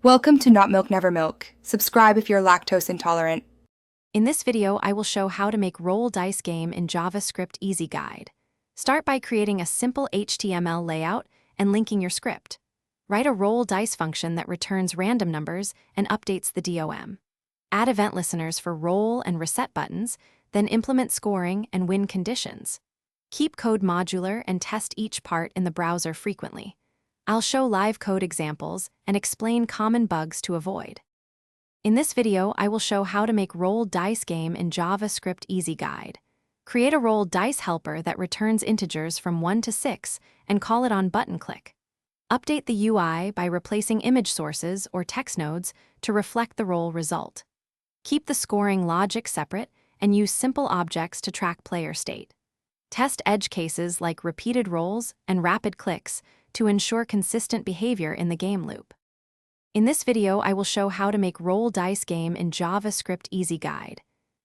Welcome to Not Milk Never Milk. Subscribe if you're lactose intolerant. In this video, I will show how to make roll dice game in JavaScript Easy Guide. Start by creating a simple HTML layout and linking your script. Write a roll dice function that returns random numbers and updates the DOM. Add event listeners for roll and reset buttons, then implement scoring and win conditions. Keep code modular and test each part in the browser frequently. I'll show live code examples and explain common bugs to avoid. In this video, I will show how to make roll dice game in JavaScript Easy Guide. Create a roll dice helper that returns integers from 1 to 6 and call it on button click. Update the UI by replacing image sources or text nodes to reflect the roll result. Keep the scoring logic separate and use simple objects to track player state. Test edge cases like repeated rolls and rapid clicks to ensure consistent behavior in the game loop. In this video, I will show how to make roll dice game in JavaScript Easy Guide.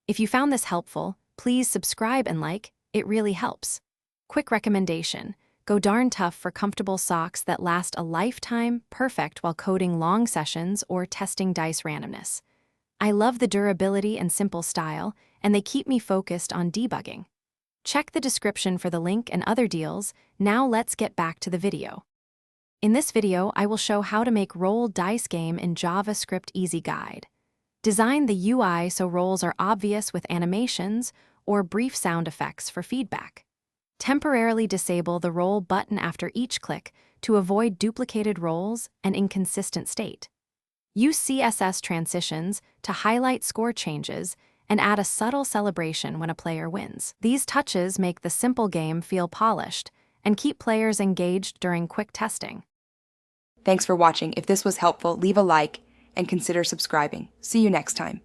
If you found this helpful, please subscribe and like, it really helps. Quick recommendation: go darn tough for comfortable socks that last a lifetime, perfect while coding long sessions or testing dice randomness. I love the durability and simple style, and they keep me focused on debugging. Check the description for the link and other deals. Now let's get back to the video. In this video, I will show how to make roll dice game in JavaScript Easy Guide. Design the UI so rolls are obvious with animations or brief sound effects for feedback. Temporarily disable the roll button after each click to avoid duplicated rolls and inconsistent state. Use CSS transitions to highlight score changes and add a subtle celebration when a player wins. These touches make the simple game feel polished and keep players engaged during quick testing. Thanks for watching. If this was helpful, leave a like and consider subscribing. See you next time.